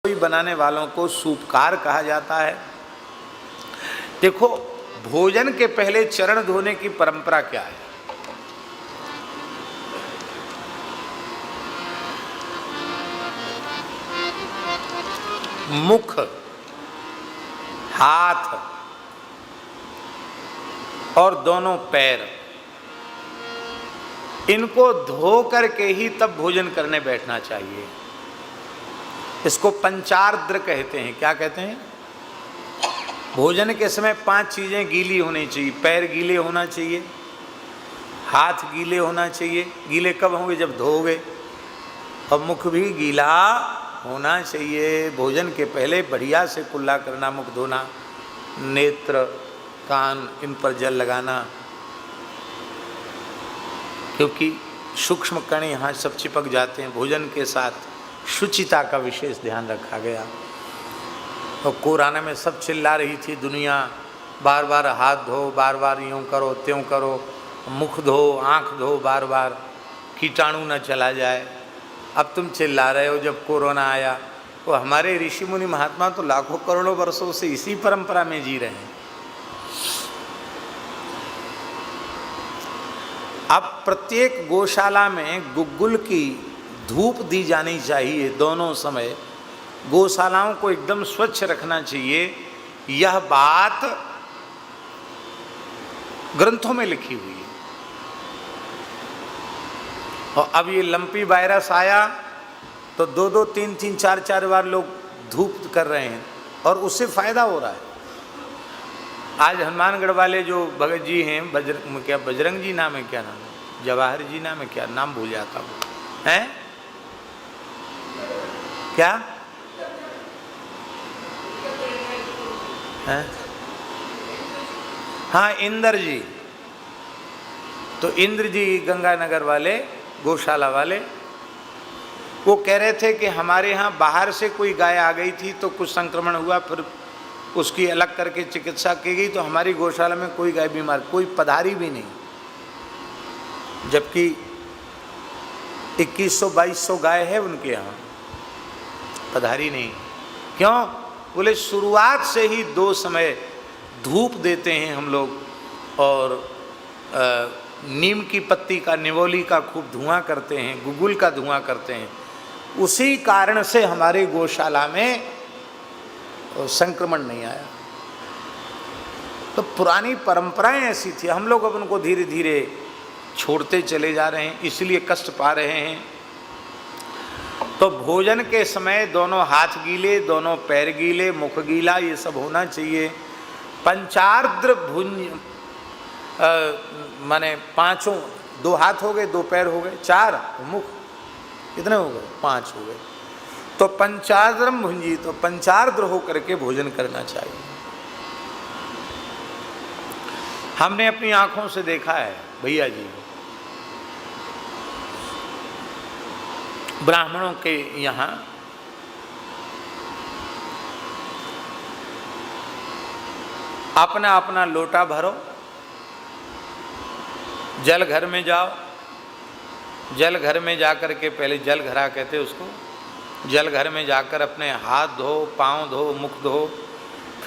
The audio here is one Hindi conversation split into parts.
रसोई बनाने वालों को सूपकार कहा जाता है। देखो, भोजन के पहले चरण धोने की परंपरा क्या है? मुख, हाथ और दोनों पैर, इनको धो करके ही तब भोजन करने बैठना चाहिए। इसको पंचार्द्र कहते हैं। क्या कहते हैं? भोजन के समय 5 चीजें गीली होनी चाहिए। पैर गीले होना चाहिए, हाथ गीले होना चाहिए। गीले कब होंगे? जब धोओगे। और मुख भी गीला होना चाहिए। भोजन के पहले बढ़िया से कुल्ला करना, मुख धोना, नेत्र, कान, इन पर जल लगाना, क्योंकि सूक्ष्म कण यहाँ सब चिपक जाते हैं। भोजन के साथ शुचिता का विशेष ध्यान रखा गया। और कोरोना में सब चिल्ला रही थी दुनिया, बार बार हाथ धो, बार बार यूँ करो, त्यों करो, मुख धो, आँख धो, बार बार, कीटाणु न चला जाए। अब तुम चिल्ला रहे हो जब कोरोना आया। तो हमारे ऋषि मुनि महात्मा तो लाखों करोड़ों वर्षों से इसी परंपरा में जी रहे हैं। अब प्रत्येक गौशाला में गुग्गुल की धूप दी जानी चाहिए दोनों समय। गौशालाओं को एकदम स्वच्छ रखना चाहिए। यह बात ग्रंथों में लिखी हुई है। और अब ये लंपी वायरस आया तो 2-2, 3-3, 4-4 बार लोग धूप कर रहे हैं और उससे फायदा हो रहा है। आज हनुमानगढ़ वाले जो भगत जी हैं, बजरंग जी नाम है, क्या नाम है, जवाहर जी नाम है, क्या नाम भूल जाता वो है, क्या है? हाँ, इंद्र जी। तो इंद्र जी गंगानगर वाले, गौशाला वाले, वो कह रहे थे कि हमारे यहाँ बाहर से कोई गाय आ गई थी तो कुछ संक्रमण हुआ, फिर उसकी अलग करके चिकित्सा की गई तो हमारी गौशाला में कोई गाय बीमार, कोई पधारी भी नहीं। जबकि 2100-2200 गाय है उनके यहाँ, पधारी नहीं। क्यों? बोले शुरुआत से ही 2 समय धूप देते हैं हम लोग और नीम की पत्ती का, निवोली का खूब धुआं करते हैं, गुग्गुल का धुआं करते हैं। उसी कारण से हमारे गौशाला में संक्रमण नहीं आया। तो पुरानी परंपराएं ऐसी थी। हम लोग अब उनको धीरे धीरे छोड़ते चले जा रहे हैं, इसलिए कष्ट पा रहे हैं। तो भोजन के समय दोनों हाथ गीले, दोनों पैर गीले, मुख गीला, ये सब होना चाहिए। पंचार्द्र भुंज माने 5, 2 हाथ हो गए, 2 पैर हो गए, 4 मुख, कितने हो गए? 5 हो गए। तो पंचार्द्रम भुंजी, तो पंचार्द्र होकर के भोजन करना चाहिए। हमने अपनी आंखों से देखा है भैया जी, ब्राह्मणों के यहाँ अपना अपना लोटा भरो, जल घर में जाओ, जल घर में जाकर के, पहले जल घरा कहते उसको, जल घर में जाकर अपने हाथ धो, पाँव धो, मुख धो,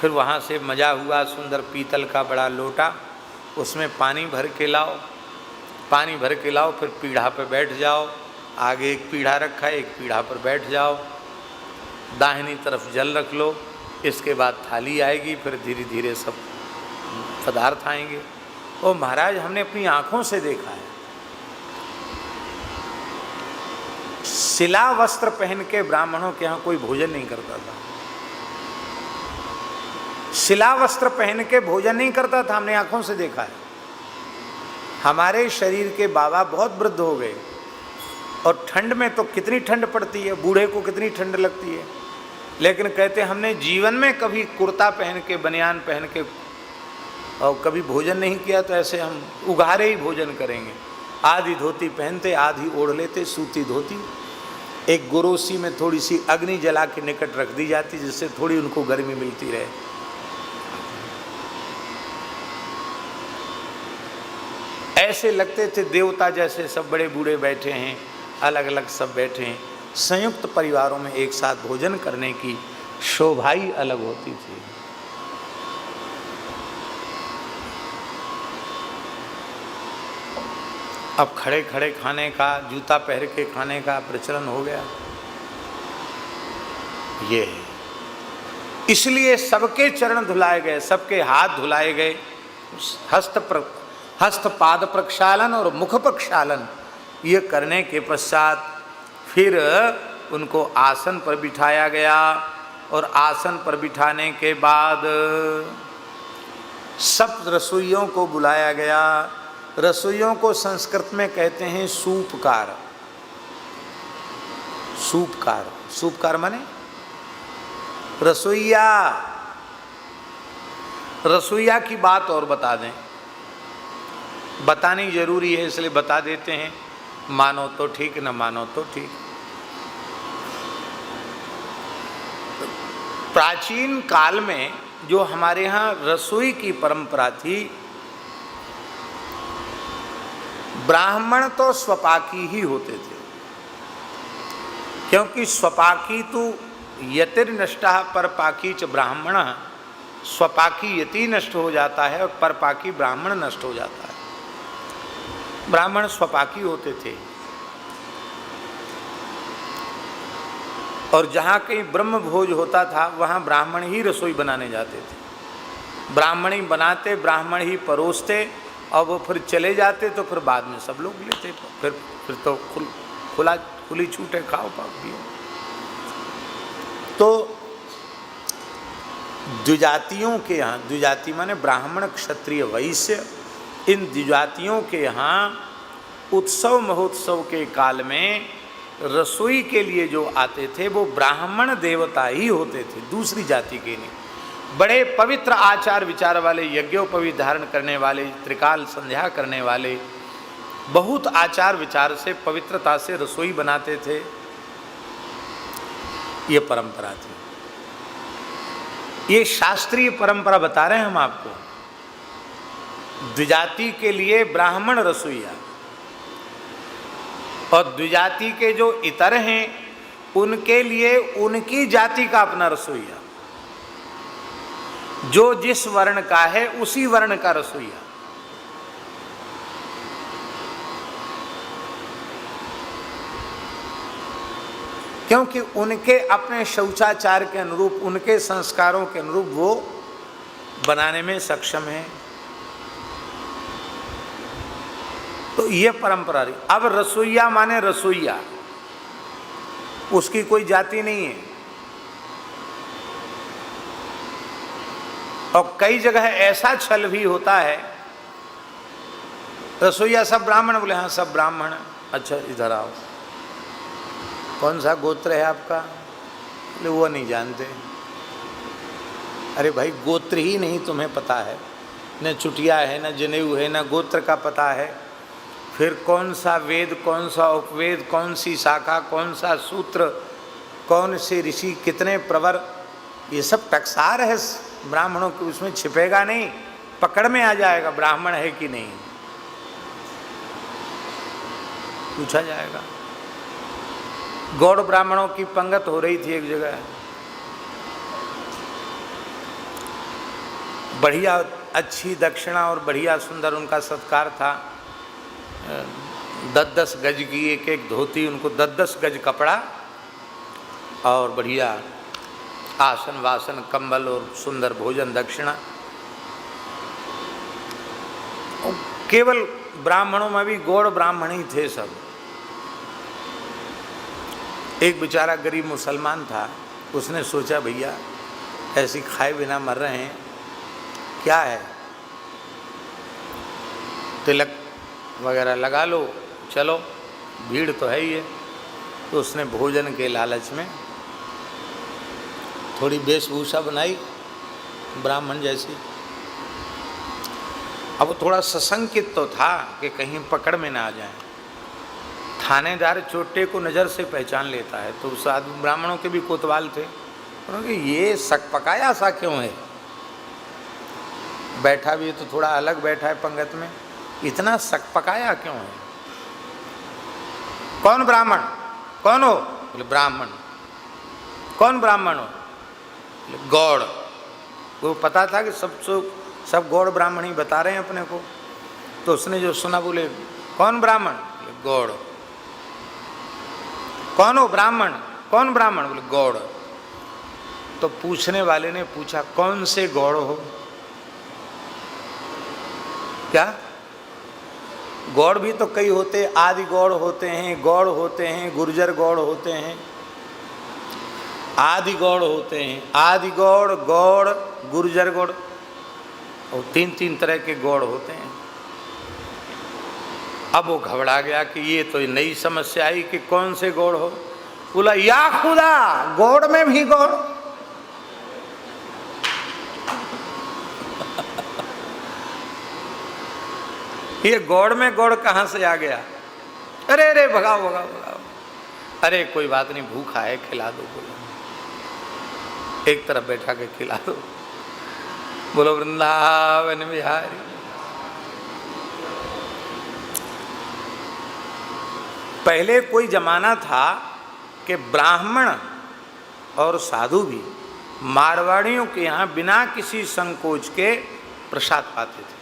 फिर वहाँ से मजा हुआ सुंदर पीतल का बड़ा लोटा, उसमें पानी भर के लाओ, पानी भर के लाओ, फिर पीढ़ा पर बैठ जाओ। आगे एक पीढ़ा रखा है, एक पीढ़ा पर बैठ जाओ, दाहिनी तरफ जल रख लो। इसके बाद थाली आएगी, फिर धीरे धीरे सब पदार्थ आएंगे। ओ महाराज, हमने अपनी आँखों से देखा है। सिला वस्त्र पहन के ब्राह्मणों के यहाँ कोई भोजन नहीं करता था। सिला वस्त्र पहन के भोजन नहीं करता था, हमने आंखों से देखा है। हमारे शरीर के बाबा बहुत वृद्ध हो गए और ठंड में तो कितनी ठंड पड़ती है, बूढ़े को कितनी ठंड लगती है, लेकिन कहते हमने जीवन में कभी कुर्ता पहन के, बनियान पहन के और कभी भोजन नहीं किया, तो ऐसे हम उघारे ही भोजन करेंगे। आधी धोती पहनते, आधी ओढ़ लेते, सूती धोती। एक गोरोसी में थोड़ी सी अग्नि जला के निकट रख दी जाती, जिससे थोड़ी उनको गर्मी मिलती रहे। ऐसे लगते थे देवता जैसे, सब बड़े बूढ़े बैठे हैं, अलग अलग सब बैठे हैं। संयुक्त परिवारों में एक साथ भोजन करने की शोभा ही अलग होती थी। अब खड़े खड़े खाने का, जूता पहन के खाने का प्रचलन हो गया। ये है, इसलिए सबके चरण धुलाए गए, सबके हाथ धुलाए गए। हस्त पाद प्रक्षालन और मुख प्रक्षालन ये करने के पश्चात फिर उनको आसन पर बिठाया गया, और आसन पर बिठाने के बाद सब रसोइयों को बुलाया गया। रसोइयों को संस्कृत में कहते हैं सूपकार। सूपकार, सूपकार माने रसोइया। रसोइया की बात और बता दें, बतानी जरूरी है इसलिए बता देते हैं, मानो तो ठीक न मानो तो ठीक। प्राचीन काल में जो हमारे यहाँ रसोई की परंपरा थी, ब्राह्मण तो स्वपाकी ही होते थे, क्योंकि स्वपाकी तो यतिर्नष्टः परपाकी च ब्राह्मण। स्वपाकी यति नष्ट हो जाता है और परपाकी ब्राह्मण नष्ट हो जाता है। ब्राह्मण स्वपाकी होते थे, और जहाँ कहीं ब्रह्म भोज होता था वहाँ ब्राह्मण ही रसोई बनाने जाते थे। ब्राह्मण ही बनाते, ब्राह्मण ही परोसते, और वो फिर चले जाते तो फिर बाद में सब लोग लेते। फिर तो खुली छूट है, खाओ पाओ पियो। तो द्विजातियों के यहाँ, द्विजाति माने ब्राह्मण क्षत्रिय वैश्य, इन द्विजातियों के यहाँ उत्सव महोत्सव के काल में रसोई के लिए जो आते थे वो ब्राह्मण देवता ही होते थे, दूसरी जाति के नहीं। बड़े पवित्र आचार विचार वाले, यज्ञोपवीत धारण करने वाले, त्रिकाल संध्या करने वाले, बहुत आचार विचार से पवित्रता से रसोई बनाते थे। ये परंपरा थी, ये शास्त्रीय परंपरा बता रहे हैं हम आपको। द्विजाति के लिए ब्राह्मण रसोईया, और द्विजाति के जो इतर हैं उनके लिए उनकी जाति का अपना रसोईया, जो जिस वर्ण का है उसी वर्ण का रसोईया। क्योंकि उनके अपने शौचाचार के अनुरूप, उनके संस्कारों के अनुरूप वो बनाने में सक्षम है। तो ये परंपरा रही। अब रसोईया माने रसोईया, उसकी कोई जाति नहीं है। और कई जगह ऐसा छल भी होता है, रसोईया सब ब्राह्मण, बोले हाँ सब ब्राह्मण। अच्छा इधर आओ, कौन सा गोत्र है आपका? बोले वो नहीं जानते। अरे भाई गोत्र ही नहीं तुम्हें पता है, न चुटिया है, न जनेऊ है, न गोत्र का पता है, फिर कौन सा वेद, कौन सा उपवेद, कौन सी शाखा, कौन सा सूत्र, कौन से ऋषि, कितने प्रवर, ये सब टकसार है ब्राह्मणों के, उसमें छिपेगा नहीं, पकड़ में आ जाएगा ब्राह्मण है कि नहीं, पूछा जाएगा। गौड़ ब्राह्मणों की पंगत हो रही थी एक जगह, बढ़िया अच्छी दक्षिणा और बढ़िया सुंदर उनका सत्कार था। 10-10 गज की एक एक धोती, उनको 10-10 गज कपड़ा और बढ़िया आसन वासन कंबल और सुंदर भोजन दक्षिणा। केवल ब्राह्मणों में भी गौड़ ब्राह्मण ही थे सब। एक बेचारा गरीब मुसलमान था, उसने सोचा भैया ऐसी खाए बिना मर रहे हैं, क्या है तिलक वगैरह लगा लो, चलो भीड़ तो है ही है। तो उसने भोजन के लालच में थोड़ी वेशभूषा बनाई ब्राह्मण जैसी। अब वो थोड़ा सशंकित तो था कि कहीं पकड़ में ना आ जाए। थानेदार चोटे को नज़र से पहचान लेता है, तो उस आदमी ब्राह्मणों के भी कोतवाल थे, उन्होंने ये सक पकाया सा क्यों है, बैठा भी तो थोड़ा अलग बैठा है पंगत में, इतना सक पकाया क्यों है? कौन ब्राह्मण, कौन हो? बोले ब्राह्मण। कौन ब्राह्मण हो? बोले गौड़। वो पता था कि सब गौड़ ब्राह्मण ही बता रहे हैं अपने को, तो उसने जो सुना बोले कौन ब्राह्मण? बोले गौड़। कौन हो ब्राह्मण? कौन ब्राह्मण? बोले गौड़। तो पूछने वाले ने पूछा कौन से गौड़ हो? क्या गौड़ भी तो कई होते, आदि गौड़ होते हैं, गौड़ होते हैं, गुर्जर गौड़ होते हैं, आदि गौड़ होते हैं, आदि गौड़, गौड़, गुर्जर गौड़, और 3 तरह के गौड़ होते हैं। अब वो घबरा गया कि ये तो नई समस्या आई कि कौन से गौड़ हो। बोला या खुदा, गौड़ में भी गौड़। ये गौड़ में गौड़ कहाँ से आ गया? अरे अरे भगाओ भगाओ भगाओ। अरे कोई बात नहीं, भूखा है, खिला दो। बोलो एक तरफ बैठा के खिला दो। बोलो वृंदावन बिहारी। पहले कोई जमाना था कि ब्राह्मण और साधु भी मारवाड़ियों के यहाँ बिना किसी संकोच के प्रसाद पाते थे,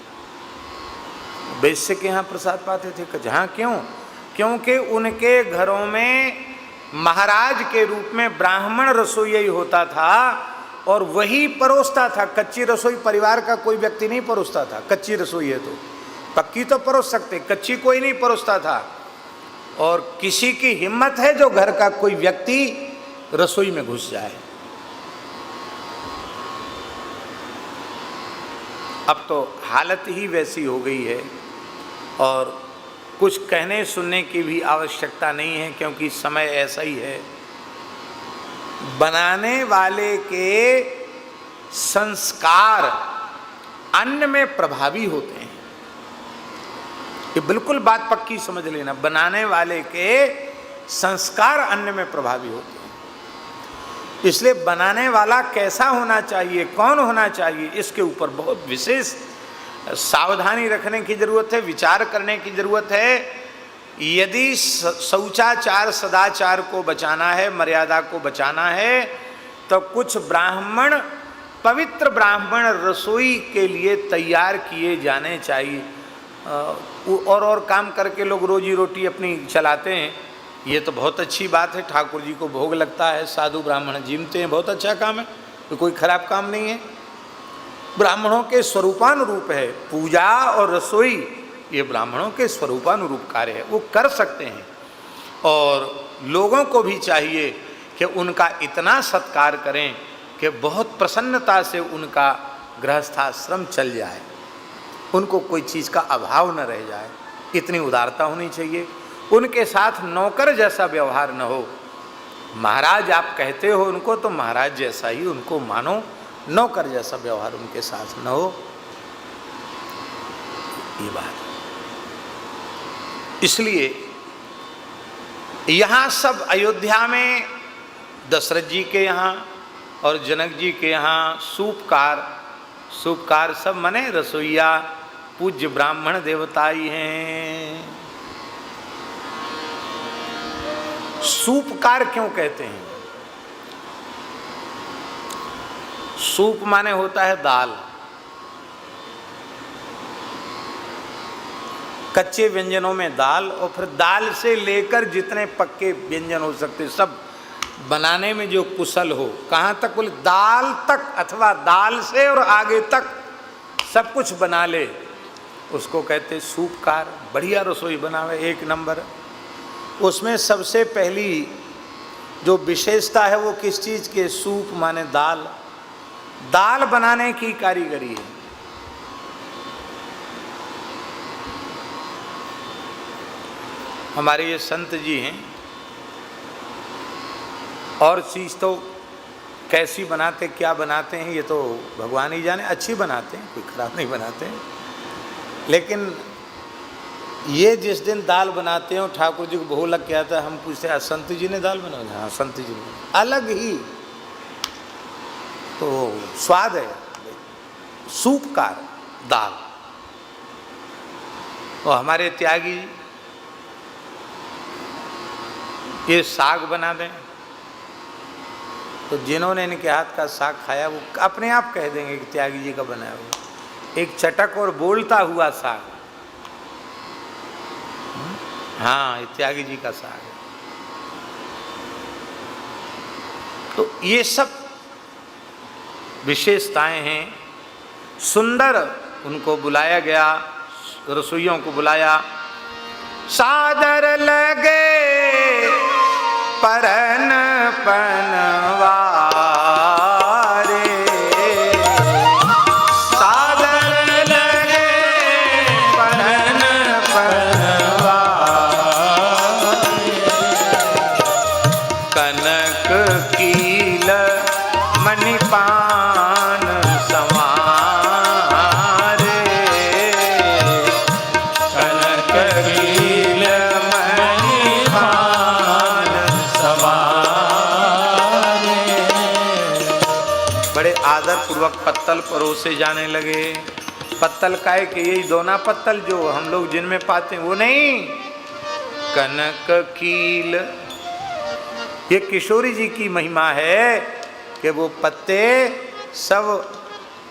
वैश्य के यहाँ प्रसाद पाते थे। जहाँ क्यों? क्योंकि उनके घरों में महाराज के रूप में ब्राह्मण रसोई होता था और वही परोसता था। कच्ची रसोई परिवार का कोई व्यक्ति नहीं परोसता था। कच्ची रसोई है तो पक्की तो परोस सकते, कच्ची कोई नहीं परोसता था। और किसी की हिम्मत है जो घर का कोई व्यक्ति रसोई में घुस जाए। अब तो हालत ही वैसी हो गई है और कुछ कहने सुनने की भी आवश्यकता नहीं है, क्योंकि समय ऐसा ही है। बनाने वाले के संस्कार अन्न में प्रभावी होते हैं। ये बिल्कुल बात पक्की समझ लेना, बनाने वाले के संस्कार अन्न में प्रभावी होते हैं। इसलिए बनाने वाला कैसा होना चाहिए, कौन होना चाहिए, इसके ऊपर बहुत विशेष सावधानी रखने की जरूरत है, विचार करने की जरूरत है। यदि शौचाचार सदाचार को बचाना है, मर्यादा को बचाना है, तो कुछ ब्राह्मण, पवित्र ब्राह्मण रसोई के लिए तैयार किए जाने चाहिए। और काम करके लोग रोजी रोटी अपनी चलाते हैं, ये तो बहुत अच्छी बात है। ठाकुर जी को भोग लगता है, साधु ब्राह्मण जीमते हैं, बहुत अच्छा काम है, तो कोई खराब काम नहीं है। ब्राह्मणों के स्वरूपानुरूप है पूजा और रसोई, ये ब्राह्मणों के स्वरूपानुरूप कार्य है, वो कर सकते हैं। और लोगों को भी चाहिए कि उनका इतना सत्कार करें कि बहुत प्रसन्नता से उनका गृहस्थाश्रम चल जाए, उनको कोई चीज़ का अभाव न रह जाए। इतनी उदारता होनी चाहिए। उनके साथ नौकर जैसा व्यवहार न हो। महाराज आप कहते हो उनको, तो महाराज जैसा ही उनको मानो, नौकर जैसा व्यवहार उनके साथ न हो, ये बात। इसलिए यहाँ सब अयोध्या में दशरथ जी के यहाँ और जनक जी के यहाँ सूपकार सब मने रसोईया पूज्य ब्राह्मण देवता ही हैं। सूपकार क्यों कहते हैं? सूप माने होता है दाल। कच्चे व्यंजनों में दाल, और फिर दाल से लेकर जितने पक्के व्यंजन हो सकते सब बनाने में जो कुशल हो, कहाँ तक बोले दाल तक, अथवा दाल से और आगे तक सब कुछ बना ले, उसको कहते सूपकार। बढ़िया रसोई बनावे, एक नंबर। उसमें सबसे पहली जो विशेषता है वो किस चीज़ की? सूप माने दाल। दाल बनाने की कारीगरी है। हमारे ये संत जी हैं, और चीज़ तो कैसी बनाते, क्या बनाते हैं, ये तो भगवान ही जाने। अच्छी बनाते हैं, कोई खराब नहीं बनाते हैं। लेकिन ये जिस दिन दाल बनाते हैं, ठाकुर जी को भोग लग के आता है, हम पूछते हैं संत जी ने दाल बनाई? हाँ संत जी ने। अलग ही तो स्वाद है। सूपकार दाल। और हमारे त्यागी ये साग बना दें, तो जिन्होंने इनके हाथ का साग खाया वो अपने आप कह देंगे कि त्यागी जी का बनाया हुआ एक चटक और बोलता हुआ साग। हाँ, ये त्यागी जी का साग है। तो ये सब विशेषताएं हैं। सुंदर उनको बुलाया गया, रसोइयों को बुलाया। सादर लगे परन पनवारे, सादर लगे परन पनवारे, कनक कील मणिपान संवारे, कनक कील मणिपान संवारे। बड़े आदर पूर्वक पत्तल परोसे जाने लगे। पत्तल काहे के? यही दोना पत्तल जो हम लोग जिनमें पाते हैं वो नहीं, कनक कील। ये किशोरी जी की महिमा है कि वो पत्ते सब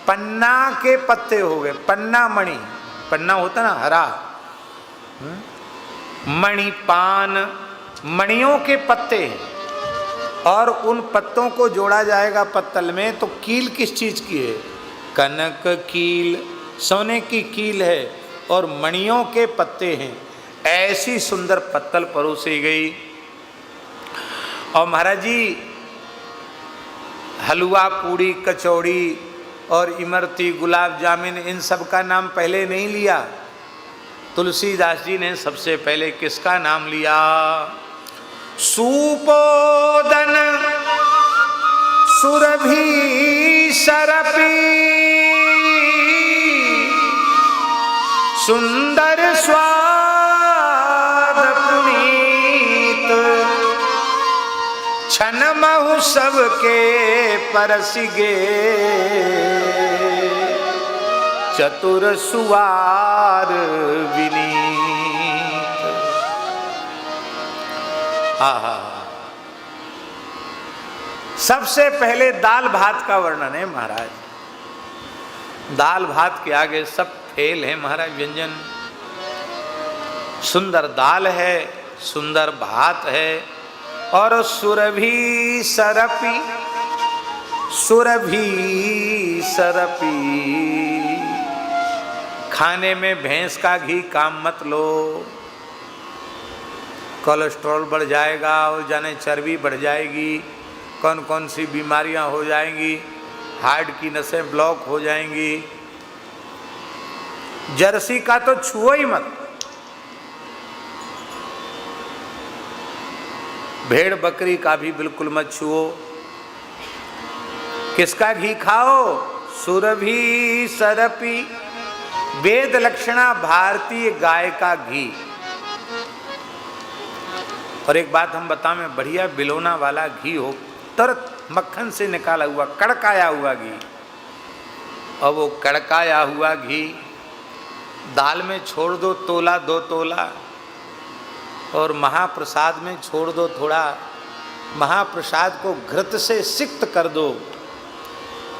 पन्ना के पत्ते हो गए। पन्ना मणि, पन्ना होता ना हरा, मणिपान मणियों के पत्ते हैं। और उन पत्तों को जोड़ा जाएगा पत्तल में, तो कील किस चीज की है? कनक कील, सोने की कील है और मणियों के पत्ते हैं। ऐसी सुंदर पत्तल परोसी गई। और महाराज जी हलवा, पूड़ी, कचौड़ी और इमरती, गुलाब जामुन, इन सब का नाम पहले नहीं लिया। तुलसीदास जी ने सबसे पहले किसका नाम लिया? सुपोदन सुरभि सरपी, सुंदर स्वाद पुनीत, छन महु सबके परसिगे, चतुर सुवार विनीत। आहा, सबसे पहले दाल भात का वर्णन है महाराज। दाल भात के आगे सब फेल है महाराज। व्यंजन सुंदर दाल है, सुंदर भात है और सुरभि सरपी, सुरभि सरपी। खाने में भैंस का घी काम मत लो, कोलेस्ट्रॉल बढ़ जाएगा और जाने चर्बी बढ़ जाएगी, कौन कौन सी बीमारियां हो जाएंगी, हार्ट की नसें ब्लॉक हो जाएंगी। जर्सी का तो छुओ ही मत। भेड़ बकरी का भी बिल्कुल मत छुओ। किसका घी खाओ? सुरभि सरपी, वेद लक्षणा भारतीय गाय का घी। और एक बात हम बताएं, बढ़िया बिलोना वाला घी हो, तुरंत मक्खन से निकाला हुआ कड़काया हुआ घी। और वो कड़काया हुआ घी दाल में छोड़ दो तोला, 2 तोला, और महाप्रसाद में छोड़ दो थोड़ा। महाप्रसाद को घृत से सिक्त कर दो,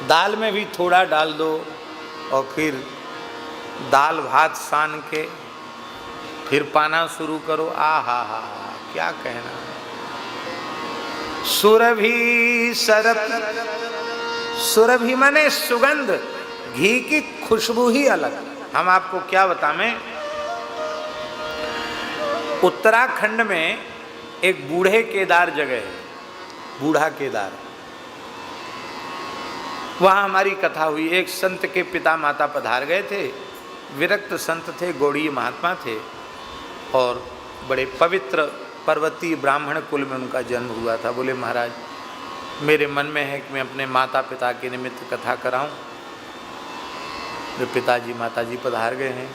दाल में भी थोड़ा डाल दो, और फिर दाल भात सान के फिर पाना शुरू करो। आ हा हा, क्या कहना। सुरभि सरप, सुरभि माने सुगंध, घी की खुशबू ही अलग। हम आपको क्या बताएं, उत्तराखंड में एक बूढ़े केदार जगह है, बूढ़ा केदार। वहाँ हमारी कथा हुई। एक संत के पिता माता पधार गए थे, विरक्त संत थे, गौड़ीय महात्मा थे, और बड़े पवित्र पर्वतीय ब्राह्मण कुल में उनका जन्म हुआ था। बोले महाराज, मेरे मन में है कि मैं अपने माता पिता के निमित्त कथा कराऊं। मेरे पिताजी माताजी पधार गए हैं।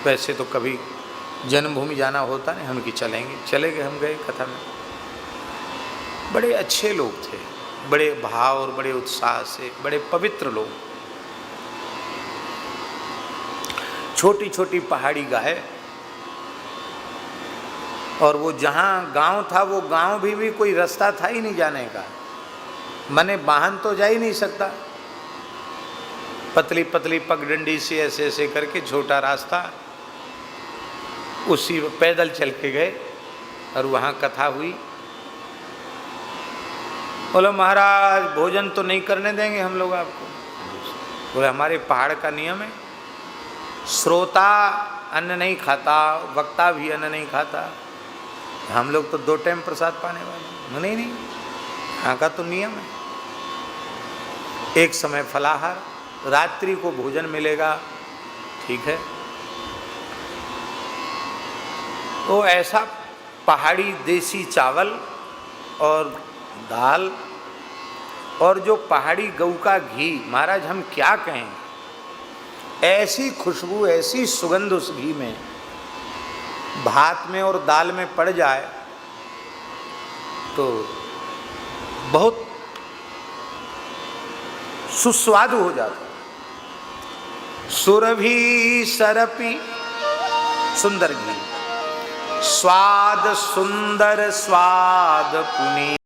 वैसे तो कभी जन्मभूमि जाना होता नहीं, हम कि चलेंगे, चले गए। हम गए कथा में। बड़े अच्छे लोग थे, बड़े भाव और बड़े उत्साह से, बड़े पवित्र लोग। छोटी छोटी पहाड़ी गाय, और वो जहाँ गांव था वो गांव भी कोई रास्ता था ही नहीं जाने का। माने वाहन तो जा ही नहीं सकता, पतली पतली पगडंडी से ऐसे ऐसे करके छोटा रास्ता, उसी पैदल चल के गए और वहाँ कथा हुई। बोले महाराज भोजन तो नहीं करने देंगे हम लोग आपको। बोले हमारे पहाड़ का नियम है, श्रोता अन्न नहीं खाता, वक्ता भी अन्न नहीं खाता, हम लोग तो 2 टाइम प्रसाद पाने वाले। नहीं नहीं, यहाँ का तो नियम है, एक समय फलाहार, रात्रि को भोजन मिलेगा, ठीक है। तो ऐसा पहाड़ी देसी चावल और दाल और जो पहाड़ी गऊ का घी, महाराज हम क्या कहें, ऐसी खुशबू ऐसी सुगंध उस घी में भात में और दाल में पड़ जाए तो बहुत सुस्वादु हो जाता। सुरभि सरपी, सुंदर घी, स्वाद सुंदर स्वाद पुनी।